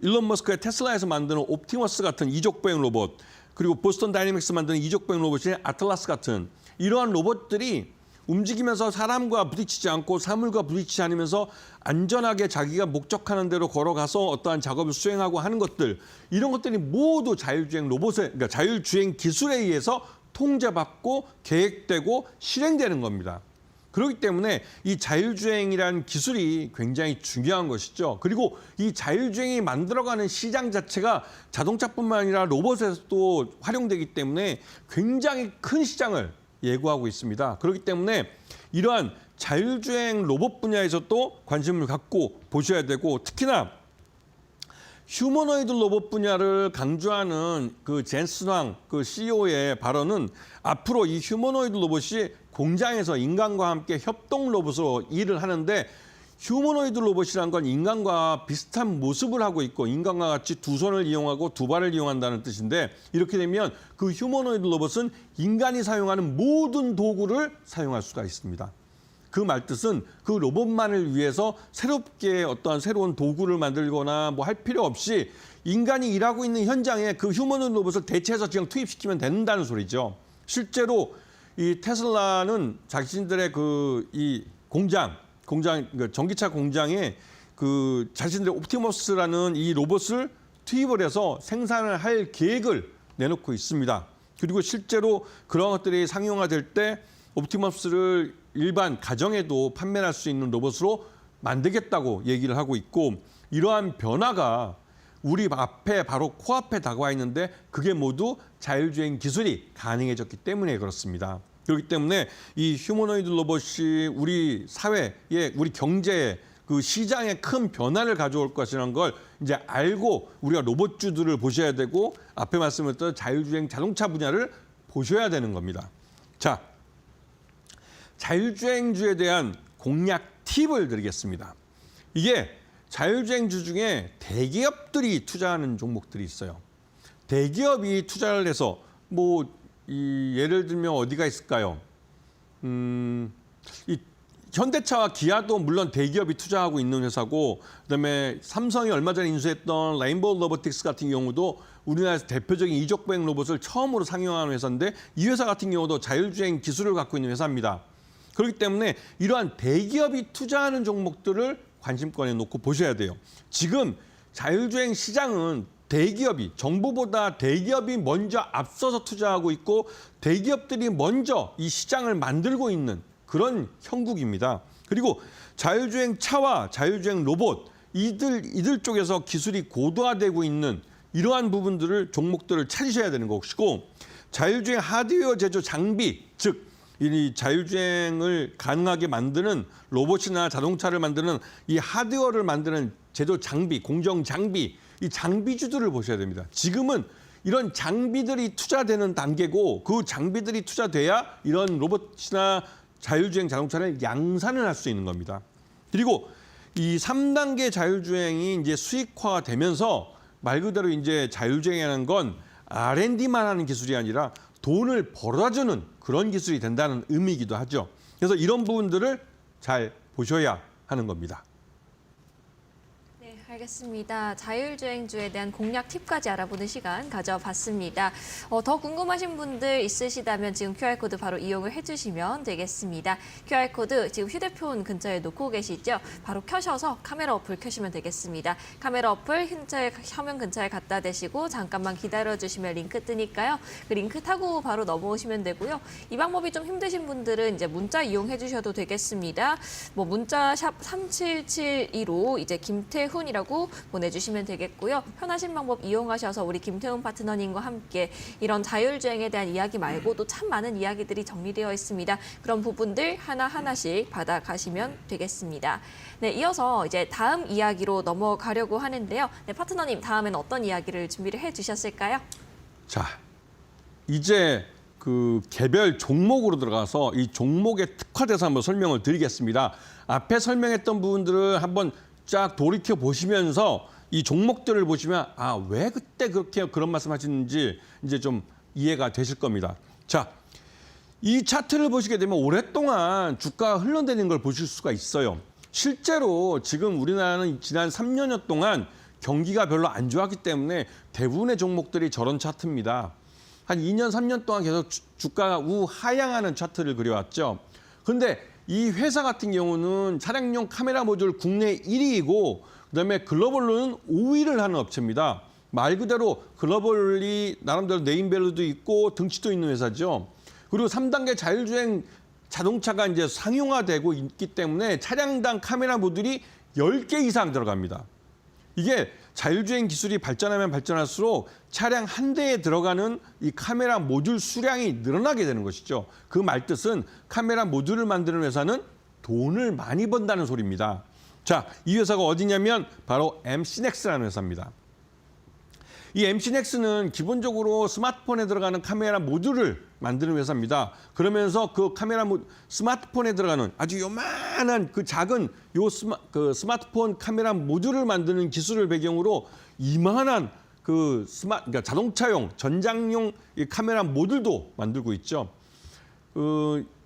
일론 머스크의 테슬라에서 만드는 옵티머스 같은 이족 보행 로봇 그리고 보스턴 다이내믹스 만드는 이족 보행 로봇인 아틀라스 같은 이러한 로봇들이 움직이면서 사람과 부딪히지 않고 사물과 부딪히지 않으면서 안전하게 자기가 목적하는 대로 걸어가서 어떠한 작업을 수행하고 하는 것들 이런 것들이 모두 그러니까 자율주행 기술에 의해서 통제받고 계획되고 실행되는 겁니다. 그렇기 때문에 이 자율주행이라는 기술이 굉장히 중요한 것이죠. 그리고 이 자율주행이 만들어가는 시장 자체가 자동차뿐만 아니라 로봇에서도 활용되기 때문에 굉장히 큰 시장을 예고하고 있습니다. 그렇기 때문에 이러한 자율주행 로봇 분야에서도 관심을 갖고 보셔야 되고 특히나 휴머노이드 로봇 분야를 강조하는 젠슨 황 CEO의 발언은 앞으로 이 휴머노이드 로봇이 공장에서 인간과 함께 협동 로봇으로 일을 하는데 휴머노이드 로봇이란 건 인간과 비슷한 모습을 하고 있고 인간과 같이 두 손을 이용하고 두 발을 이용한다는 뜻인데 이렇게 되면 그 휴머노이드 로봇은 인간이 사용하는 모든 도구를 사용할 수가 있습니다. 그 말뜻은 그 로봇만을 위해서 새롭게 어떠한 새로운 도구를 만들거나 뭐 할 필요 없이 인간이 일하고 있는 현장에 그 휴머노이드 로봇을 대체해서 그냥 투입시키면 된다는 소리죠. 실제로 이 테슬라는 자신들의 이 공장 전기차 공장에 자신들의 옵티머스라는 이 로봇을 투입을 해서 생산을 할 계획을 내놓고 있습니다. 그리고 실제로 그런 것들이 상용화될 때 옵티머스를 일반 가정에도 판매할 수 있는 로봇으로 만들겠다고 얘기를 하고 있고 이러한 변화가 우리 앞에 바로 코앞에 다가와 있는데 그게 모두 자율주행 기술이 가능해졌기 때문에 그렇습니다. 그렇기 때문에 이 휴머노이드 로봇이 우리 사회에 우리 경제에 시장에 큰 변화를 가져올 것이라는 걸 이제 알고 우리가 로봇주들을 보셔야 되고 앞에 말씀드렸던 자율주행 자동차 분야를 보셔야 되는 겁니다. 자, 자율주행주에 대한 공략 팁을 드리겠습니다. 이게 자율주행주 중에 대기업들이 투자하는 종목들이 있어요. 대기업이 투자를 해서 예를 들면 어디가 있을까요? 이 현대차와 기아도 물론 대기업이 투자하고 있는 회사고 그다음에 삼성이 얼마 전에 인수했던 레인보우 로보틱스 같은 경우도 우리나라에서 대표적인 이족 보행 로봇을 처음으로 상용하는 회사인데 이 회사 같은 경우도 자율주행 기술을 갖고 있는 회사입니다. 그렇기 때문에 이러한 대기업이 투자하는 종목들을 관심권에 놓고 보셔야 돼요. 지금 자율주행 시장은 대기업이 정부보다 대기업이 먼저 앞서서 투자하고 있고 대기업들이 먼저 이 시장을 만들고 있는 그런 형국입니다. 그리고 자율주행 차와 자율주행 로봇 이들 쪽에서 기술이 고도화되고 있는 이러한 부분들을 종목들을 찾으셔야 되는 것이고 자율주행 하드웨어 제조 장비 즉 이 자율주행을 가능하게 만드는 로봇이나 자동차를 만드는 이 하드웨어를 만드는 제조 장비, 공정 장비 이 장비주들을 보셔야 됩니다. 지금은 이런 장비들이 투자되는 단계고 그 장비들이 투자돼야 이런 로봇이나 자율주행 자동차를 양산을 할 수 있는 겁니다. 그리고 이 3단계 자율주행이 이제 수익화가 되면서 말 그대로 이제 자율주행이라는 건 R&D만 하는 기술이 아니라 돈을 벌어주는 그런 기술이 된다는 의미이기도 하죠. 그래서 이런 부분들을 잘 보셔야 하는 겁니다. 네, 알겠습니다. 자율주행주에 대한 공략 팁까지 알아보는 시간 가져봤습니다. 더 궁금하신 분들 있으시다면 지금 QR코드 바로 이용을 해주시면 되겠습니다. QR코드 지금 휴대폰 근처에 놓고 계시죠? 바로 켜셔서 카메라 어플 켜시면 되겠습니다. 카메라 어플 화면 근처에 갖다 대시고 잠깐만 기다려주시면 링크 뜨니까요. 그 링크 타고 바로 넘어오시면 되고요. 이 방법이 좀 힘드신 분들은 이제 문자 이용해 주셔도 되겠습니다. 뭐 문자 샵 3772로 이제 김태훈이라고 보내주시면 되겠고요. 편하신 방법 이용하셔서 우리 김태훈 파트너님과 함께 이런 자율주행에 대한 이야기 말고도 참 많은 이야기들이 정리되어 있습니다. 그런 부분들 하나하나씩 받아가시면 되겠습니다. 네, 이어서 이제 다음 이야기로 넘어가려고 하는데요. 네, 파트너님 다음엔 어떤 이야기를 준비를 해주셨을까요? 자, 이제 그 개별 종목으로 들어가서 이 종목에 특화돼서 한번 설명을 드리겠습니다. 앞에 설명했던 부분들을 한번 쫙 돌이켜 보시면서 이 종목들을 보시면 왜 그때 그렇게 그런 말씀하시는지 이제 좀 이해가 되실 겁니다. 자, 이 차트를 보시게 되면 오랫동안 주가가 흘러내리는 걸 보실 수가 있어요. 실제로 지금 우리나라는 지난 3년여 동안 경기가 별로 안 좋았기 때문에 대부분의 종목들이 저런 차트입니다. 한 2년, 3년 동안 계속 주가가 우하향하는 차트를 그려왔죠. 그런데 이 회사 같은 경우는 차량용 카메라 모듈 국내 1위이고 그다음에 글로벌로는 5위를 하는 업체입니다. 말 그대로 글로벌리 나름대로 네임밸류도 있고 등치도 있는 회사죠. 그리고 3단계 자율주행 자동차가 이제 상용화되고 있기 때문에 차량당 카메라 모듈이 10개 이상 들어갑니다. 이게 자율주행 기술이 발전하면 발전할수록 차량 한 대에 들어가는 이 카메라 모듈 수량이 늘어나게 되는 것이죠. 그 말뜻은 카메라 모듈을 만드는 회사는 돈을 많이 번다는 소리입니다. 자, 이 회사가 어디냐면 바로 MC넥스라는 회사입니다. 이 MC넥스는 기본적으로 스마트폰에 들어가는 카메라 모듈을 만드는 회사입니다. 그러면서 그 스마트폰에 들어가는 아주 요만한 그 작은 스마트폰 카메라 모듈을 만드는 기술을 배경으로 이만한 그러니까 자동차용 전장용 이 카메라 모듈도 만들고 있죠.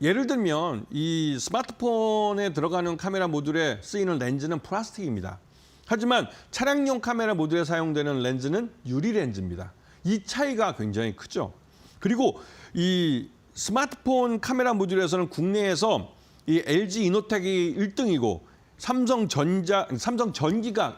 예를 들면 이 스마트폰에 들어가는 카메라 모듈에 쓰이는 렌즈는 플라스틱입니다. 하지만 차량용 카메라 모듈에 사용되는 렌즈는 유리 렌즈입니다. 이 차이가 굉장히 크죠. 그리고 이 스마트폰 카메라 모듈에서는 국내에서 이 LG 이노텍이 1등이고 삼성전기가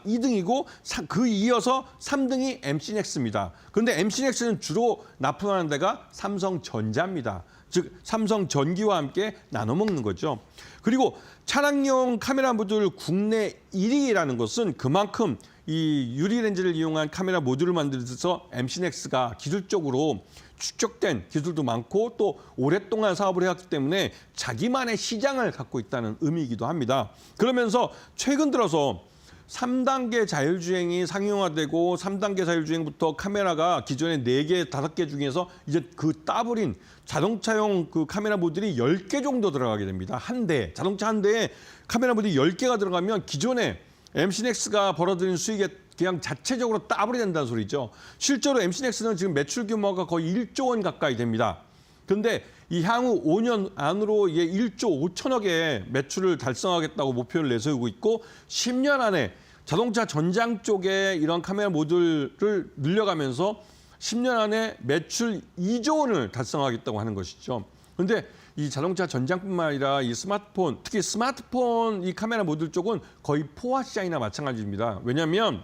2등이고 그 이어서 3등이 MC넥스입니다. 그런데 MC넥스는 주로 납품하는 데가 삼성전자입니다. 즉 삼성전기와 함께 나눠 먹는 거죠. 그리고 차량용 카메라 모듈 국내 1위라는 것은 그만큼 이 유리 렌즈를 이용한 카메라 모듈을 만들어서 MC넥스가 기술적으로 축적된 기술도 많고 또 오랫동안 사업을 해왔기 때문에 자기만의 시장을 갖고 있다는 의미이기도 합니다. 그러면서 최근 들어서 3단계 자율주행이 상용화되고 3단계 자율주행부터 카메라가 기존의 4개, 5개 중에서 이제 그 더블인 자동차용 그 카메라 모듈이 10개 정도 들어가게 됩니다. 한 대, 자동차 한 대에 카메라 모듈이 10개가 들어가면 기존에 MC넥스가 벌어들인 수익의 그냥 자체적으로 더블이 된다는 소리죠. 실제로 MC넥스는 지금 매출 규모가 거의 1조 원 가까이 됩니다. 그런데 이 향후 5년 안으로 이게 1조 5천억의 매출을 달성하겠다고 목표를 내세우고 있고 10년 안에 자동차 전장 쪽에 이런 카메라 모듈을 늘려가면서 10년 안에 매출 2조 원을 달성하겠다고 하는 것이죠. 그런데 이 자동차 전장뿐만 아니라 이 스마트폰, 특히 스마트폰 이 카메라 모듈 쪽은 거의 포화 시장이나 마찬가지입니다. 왜냐하면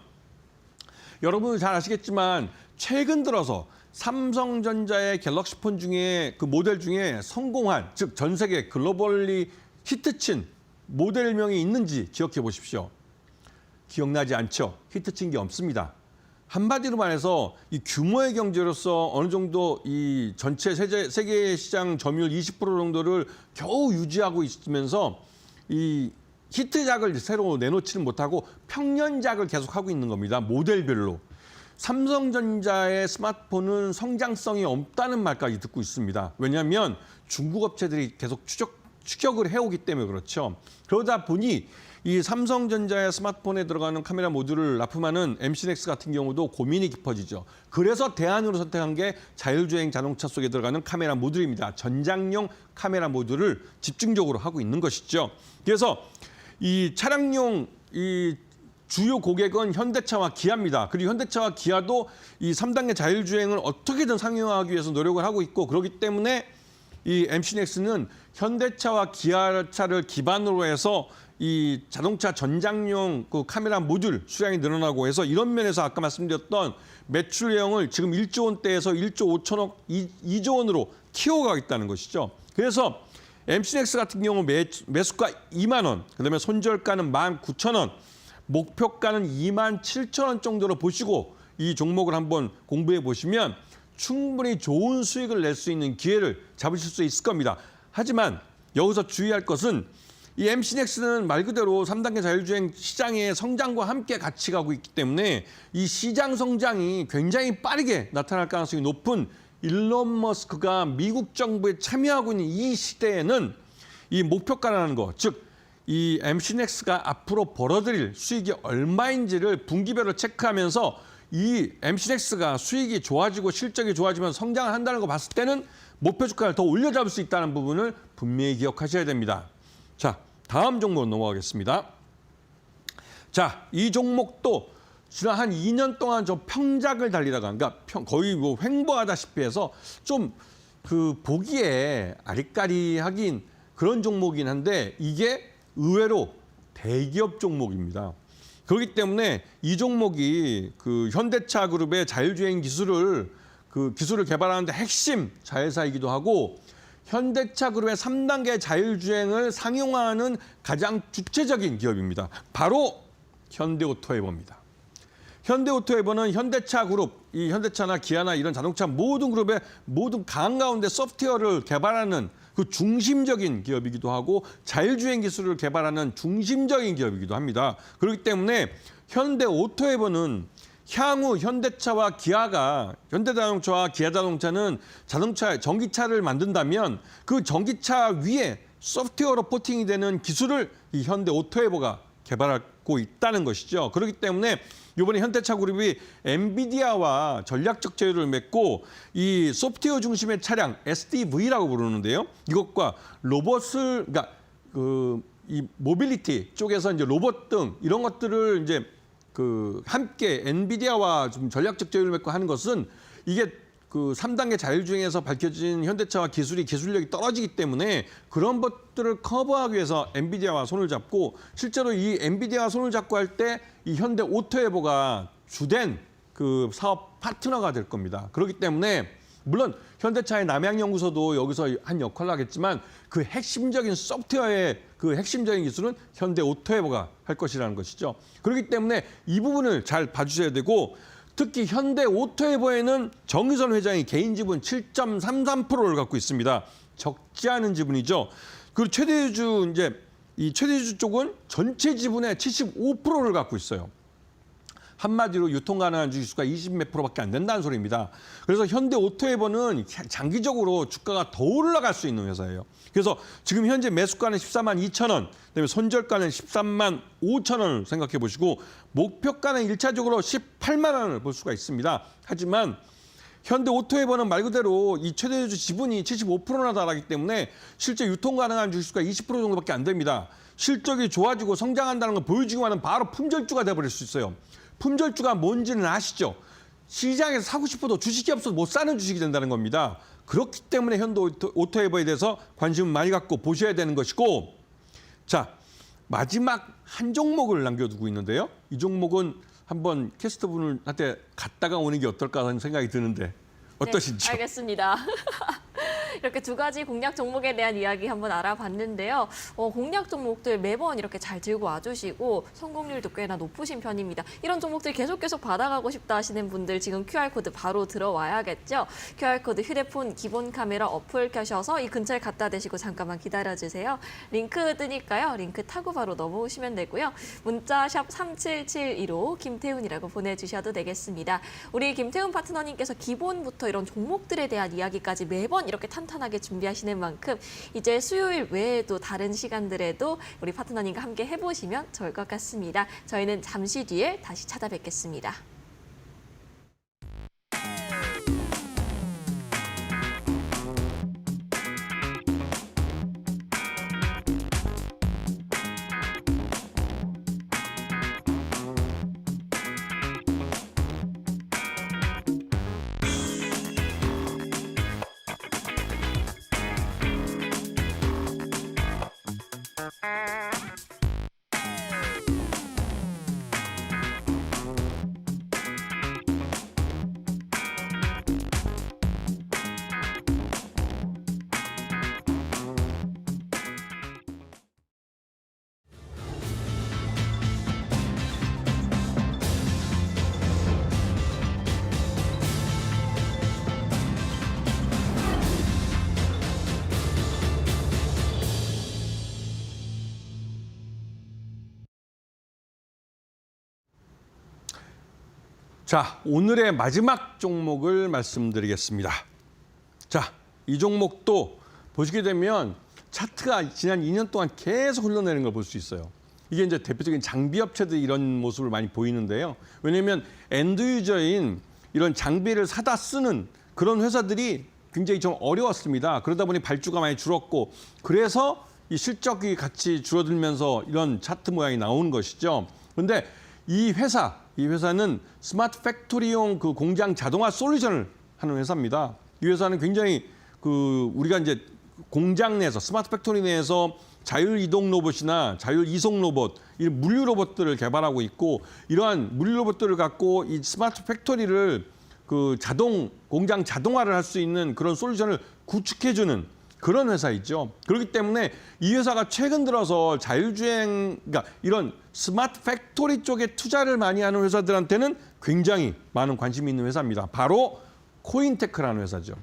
여러분 잘 아시겠지만 최근 들어서 삼성전자의 갤럭시 폰 중에 그 모델 중에 성공한, 즉 전 세계 글로벌리 히트친 모델명이 있는지 기억해 보십시오. 기억나지 않죠? 히트친 게 없습니다. 한마디로 말해서 이 규모의 경제로서 어느 정도 이 전체 세계 시장 점유율 20% 정도를 겨우 유지하고 있으면서 이 히트작을 새로 내놓지는 못하고 평년작을 계속하고 있는 겁니다. 모델별로. 삼성전자의 스마트폰은 성장성이 없다는 말까지 듣고 있습니다. 왜냐하면 중국 업체들이 계속 추격을 해오기 때문에 그렇죠. 그러다 보니 이 삼성전자의 스마트폰에 들어가는 카메라 모듈을 납품하는 MC넥스 같은 경우도 고민이 깊어지죠. 그래서 대안으로 선택한 게 자율주행 자동차 속에 들어가는 카메라 모듈입니다. 전장용 카메라 모듈을 집중적으로 하고 있는 것이죠. 그래서 이 차량용 이 주요 고객은 현대차와 기아입니다. 그리고 현대차와 기아도 이 3단계 자율주행을 어떻게든 상용화하기 위해서 노력을 하고 있고, 그렇기 때문에 이 MC넥스는 현대차와 기아차를 기반으로 해서 이 자동차 전장용 그 카메라 모듈 수량이 늘어나고 해서 이런 면에서 아까 말씀드렸던 매출량을 지금 1조 원대에서 1조 5천억, 2조 원으로 키워가겠다는 것이죠. 그래서 MC넥스 같은 경우 매수가 2만 원, 그다음에 손절가는 19,000원, 목표가는 27,000원 정도로 보시고 이 종목을 한번 공부해 보시면 충분히 좋은 수익을 낼 수 있는 기회를 잡으실 수 있을 겁니다. 하지만 여기서 주의할 것은 이 MC넥스는 말 그대로 3단계 자율주행 시장의 성장과 함께 같이 가고 있기 때문에 이 시장 성장이 굉장히 빠르게 나타날 가능성이 높은 일론 머스크가 미국 정부에 참여하고 있는 이 시대에는 이 목표가라는 거, 즉 이 MC넥스가 앞으로 벌어들일 수익이 얼마인지를 분기별로 체크하면서 이 MC넥스가 수익이 좋아지고 실적이 좋아지면 성장을 한다는 거 봤을 때는 목표 주가를 더 올려잡을 수 있다는 부분을 분명히 기억하셔야 됩니다. 자, 다음 종목으로 넘어가겠습니다. 자, 이 종목도 지난 한 2년 동안 저 평작을 달리다가, 그러니까 거의 뭐 횡보하다시피 해서 좀 그 보기에 아리까리하긴 그런 종목이긴 한데 이게 의외로 대기업 종목입니다. 그렇기 때문에 이 종목이 그 현대차 그룹의 자율주행 기술을 개발하는데 핵심 자회사이기도 하고 현대차 그룹의 3단계 자율주행을 상용화하는 가장 주체적인 기업입니다. 바로 현대오토에버입니다. 현대오토에버는 현대차 그룹, 이 현대차나 기아나 이런 자동차 모든 그룹의 모든 강 가운데 소프트웨어를 개발하는 그 중심적인 기업이기도 하고 자율주행 기술을 개발하는 중심적인 기업이기도 합니다. 그렇기 때문에 현대오토에버는 향후 현대차와 기아가, 현대자동차와 기아자동차는 전기차를 만든다면 그 전기차 위에 소프트웨어로 포팅이 되는 기술을 이 현대오토에버가 개발하고 있다는 것이죠. 그렇기 때문에 이번에 현대차 그룹이 엔비디아와 전략적 제휴를 맺고 이 소프트웨어 중심의 차량 SDV라고 부르는데요. 이것과 로봇을, 그러니까 이 모빌리티 쪽에서 이제 로봇 등 이런 것들을 이제 함께 엔비디아와 좀 전략적 제휴를 맺고 하는 것은 이게 그 3단계 자율주행에서 밝혀진 현대차와 기술력이 떨어지기 때문에 그런 것들을 커버하기 위해서 엔비디아와 손을 잡고, 실제로 이 엔비디아와 손을 잡고 할 때 이 현대오토에버가 주된 그 사업 파트너가 될 겁니다. 그렇기 때문에 물론 현대차의 남양연구소도 여기서 한 역할을 하겠지만 그 핵심적인 소프트웨어의 그 핵심적인 기술은 현대오토에버가 할 것이라는 것이죠. 그렇기 때문에 이 부분을 잘 봐주셔야 되고, 특히 현대오토에버에는 정의선 회장이 개인 지분 7.33%를 갖고 있습니다. 적지 않은 지분이죠. 그리고 최대주 이 최대주 쪽은 전체 지분의 75%를 갖고 있어요. 한마디로 유통 가능한 주식수가 20몇 프로밖에 안 된다는 소리입니다. 그래서 현대오토에버는 장기적으로 주가가 더 올라갈 수 있는 회사예요. 그래서 지금 현재 매수가는 14만 2천 원, 그다음에 손절가는 13만 5천 원을 생각해 보시고 목표가는 1차적으로 18만 원을 볼 수가 있습니다. 하지만 현대오토에버는 말 그대로 이 최대주 지분이 75%나 달하기 때문에 실제 유통 가능한 주식수가 20% 정도밖에 안 됩니다. 실적이 좋아지고 성장한다는 걸 보여주기만 하면 바로 품절주가 돼버릴 수 있어요. 품절주가 뭔지는 아시죠? 시장에서 사고 싶어도 주식이 없어서 못 사는 주식이 된다는 겁니다. 그렇기 때문에 현대오토에버에 대해서 관심을 많이 갖고 보셔야 되는 것이고, 자, 마지막 한 종목을 남겨두고 있는데요. 이 종목은 한번 캐스터분한테 갔다가 오는 게 어떨까 하는 생각이 드는데 어떠신지요? 네, 알겠습니다. 이렇게 두 가지 공략 종목에 대한 이야기 한번 알아봤는데요. 공략 종목들 매번 이렇게 잘 들고 와주시고 성공률도 꽤나 높으신 편입니다. 이런 종목들 계속 받아가고 싶다 하시는 분들 지금 QR코드 바로 들어와야겠죠. QR코드 휴대폰 기본 카메라 어플 켜셔서 이 근처에 갖다 대시고 잠깐만 기다려주세요. 링크 뜨니까요. 링크 타고 바로 넘어오시면 되고요. 문자 샵 3772로 김태훈이라고 보내주셔도 되겠습니다. 우리 김태훈 파트너님께서 기본부터 이런 종목들에 대한 이야기까지 매번 이렇게 탄탄하게 준비하시는 만큼 이제 수요일 외에도 다른 시간들에도 우리 파트너님과 함께 해보시면 좋을 것 같습니다. 저희는 잠시 뒤에 다시 찾아뵙겠습니다. 자, 오늘의 마지막 종목을 말씀드리겠습니다. 자, 이 종목도 보시게 되면 차트가 지난 2년 동안 계속 흘러내리는 걸 볼 수 있어요. 이게 이제 대표적인 장비 업체들이 이런 모습을 많이 보이는데요. 왜냐하면 엔드 유저인 이런 장비를 사다 쓰는 그런 회사들이 굉장히 좀 어려웠습니다. 그러다 보니 발주가 많이 줄었고 그래서 이 실적이 같이 줄어들면서 이런 차트 모양이 나오는 것이죠. 그런데 이 회사는 스마트 팩토리용 그 공장 자동화 솔루션을 하는 회사입니다. 이 회사는 굉장히 우리가 이제 공장 내에서 스마트 팩토리 내에서 자율 이동 로봇이나 자율 이송 로봇, 이 물류 로봇들을 개발하고 있고 이러한 물류 로봇들을 갖고 이 스마트 팩토리를 공장 자동화를 할 수 있는 그런 솔루션을 구축해주는 그런 회사이죠. 그렇기 때문에 이 회사가 최근 들어서 자율주행, 그러니까 이런 스마트 팩토리 쪽에 투자를 많이 하는 회사들한테는 굉장히 많은 관심이 있는 회사입니다. 바로 코인테크라는 회사죠.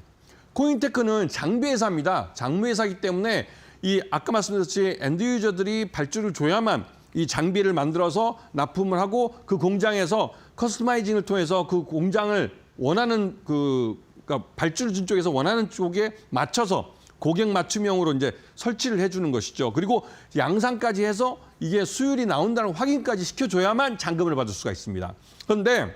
코인테크는 장비 회사입니다. 장비 회사이기 때문에 이 아까 말씀드렸듯이 엔드 유저들이 발주를 줘야만 이 장비를 만들어서 납품을 하고 그 공장에서 커스터마이징을 통해서 그 공장을 원하는 그러니까 발주를 준 쪽에서 원하는 쪽에 맞춰서 고객 맞춤형으로 이제 설치를 해주는 것이죠. 그리고 양산까지 해서 이게 수율이 나온다는 확인까지 시켜줘야만 잔금을 받을 수가 있습니다. 그런데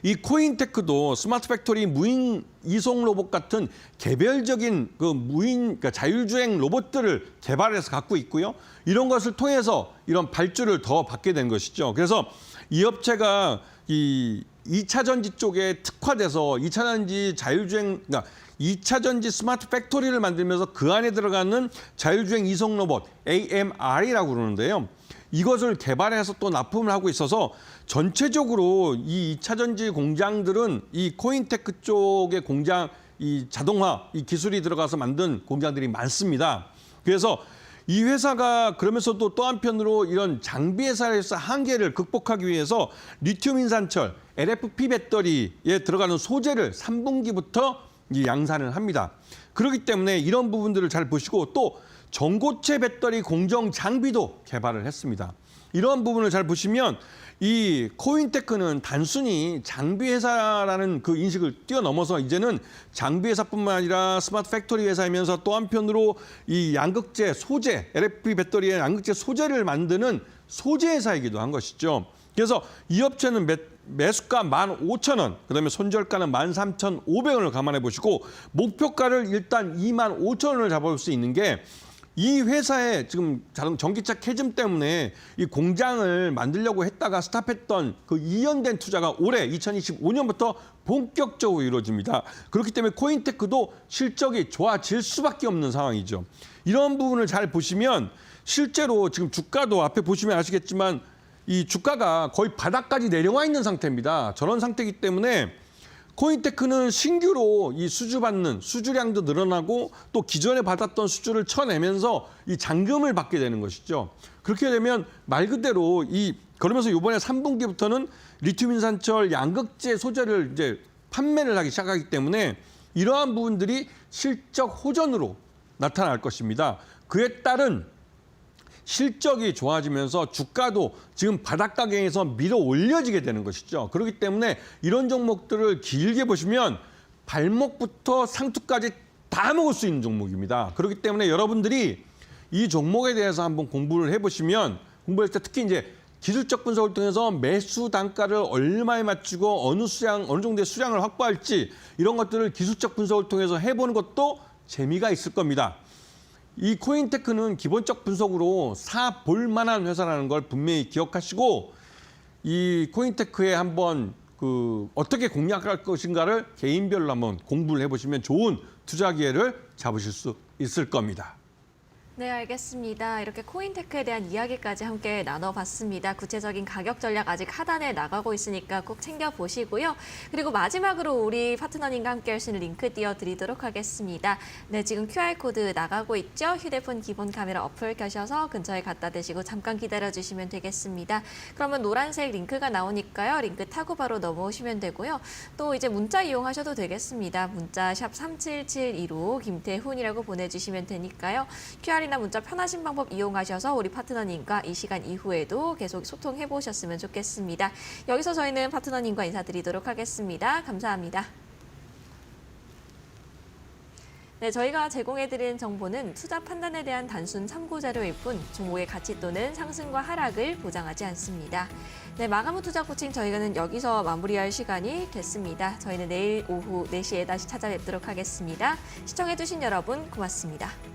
이 코인테크도 스마트 팩토리 무인 이송 로봇 같은 개별적인 그러니까 자율주행 로봇들을 개발해서 갖고 있고요. 이런 것을 통해서 이런 발주를 더 받게 된 것이죠. 그래서 이 업체가 이 2차 전지 쪽에 특화돼서 2차 전지 자율주행, 그러니까 2차 전지 스마트 팩토리를 만들면서 그 안에 들어가는 자율주행 이송 로봇 AMR이라고 그러는데요. 이것을 개발해서 또 납품을 하고 있어서 전체적으로 이 2차 전지 공장들은 이 코인테크 쪽의 공장, 이 자동화, 이 기술이 들어가서 만든 공장들이 많습니다. 그래서 이 회사가 그러면서도 또 한편으로 이런 장비 회사에서 한계를 극복하기 위해서 리튬 인산철, LFP 배터리에 들어가는 소재를 3분기부터 양산을 합니다. 그렇기 때문에 이런 부분들을 잘 보시고 또 전고체 배터리 공정 장비도 개발을 했습니다. 이런 부분을 잘 보시면 이 코인테크는 단순히 장비 회사라는 그 인식을 뛰어넘어서 이제는 장비 회사뿐만 아니라 스마트 팩토리 회사이면서 또 한편으로 이 양극재 소재, LFP 배터리의 양극재 소재를 만드는 소재 회사이기도 한 것이죠. 그래서 이 업체는 매수가 15,000원, 그다음에 손절가는 13,500원을 감안해 보시고 목표가를 일단 25,000원을 잡아볼 수 있는 게 이 회사의 지금 전기차 캐즘 때문에 이 공장을 만들려고 했다가 스탑했던 그 2년 된 투자가 올해 2025년부터 본격적으로 이루어집니다. 그렇기 때문에 코인테크도 실적이 좋아질 수밖에 없는 상황이죠. 이런 부분을 잘 보시면 실제로 지금 주가도 앞에 보시면 아시겠지만 이 주가가 거의 바닥까지 내려와 있는 상태입니다. 저런 상태이기 때문에 코인테크는 신규로 이 수주받는 수주량도 늘어나고 또 기존에 받았던 수주를 쳐내면서 이 잔금을 받게 되는 것이죠. 그렇게 되면 말 그대로 그러면서 이번에 3분기부터는 리튬 인산철 양극재 소재를 이제 판매를 하기 시작하기 때문에 이러한 부분들이 실적 호전으로 나타날 것입니다. 그에 따른 실적이 좋아지면서 주가도 지금 바닥가격에서 밀어 올려지게 되는 것이죠. 그렇기 때문에 이런 종목들을 길게 보시면 발목부터 상투까지 다 먹을 수 있는 종목입니다. 그렇기 때문에 여러분들이 이 종목에 대해서 한번 공부를 해보시면 공부할 때 특히 이제 기술적 분석을 통해서 매수 단가를 얼마에 맞추고 어느 정도의 수량을 확보할지 이런 것들을 기술적 분석을 통해서 해보는 것도 재미가 있을 겁니다. 이 코인테크는 기본적 분석으로 사볼 만한 회사라는 걸 분명히 기억하시고 이 코인테크에 한번 어떻게 공략할 것인가를 개인별로 한번 공부를 해보시면 좋은 투자 기회를 잡으실 수 있을 겁니다. 네, 알겠습니다. 이렇게 코인테크에 대한 이야기까지 함께 나눠봤습니다. 구체적인 가격 전략 아직 하단에 나가고 있으니까 꼭 챙겨보시고요. 그리고 마지막으로 우리 파트너님과 함께 할 수 있는 링크 띄워드리도록 하겠습니다. 네, 지금 QR코드 나가고 있죠? 휴대폰 기본 카메라 어플 켜셔서 근처에 갖다 대시고 잠깐 기다려주시면 되겠습니다. 그러면 노란색 링크가 나오니까요. 링크 타고 바로 넘어오시면 되고요. 또 이제 문자 이용하셔도 되겠습니다. 문자 샵 3772로 김태훈이라고 보내주시면 되니까요. QR이나 문자 편하신 방법 이용하셔서 우리 파트너님과 이 시간 이후에도 계속 소통해 보셨으면 좋겠습니다. 여기서 저희는 파트너님과 인사드리도록 하겠습니다. 감사합니다. 네, 저희가 제공해드린 정보는 투자 판단에 대한 단순 참고 자료일 뿐 종목의 가치 또는 상승과 하락을 보장하지 않습니다. 네, 마감 후 투자 코칭 저희는 여기서 마무리할 시간이 됐습니다. 저희는 내일 오후 4시에 다시 찾아뵙도록 하겠습니다. 시청해주신 여러분 고맙습니다.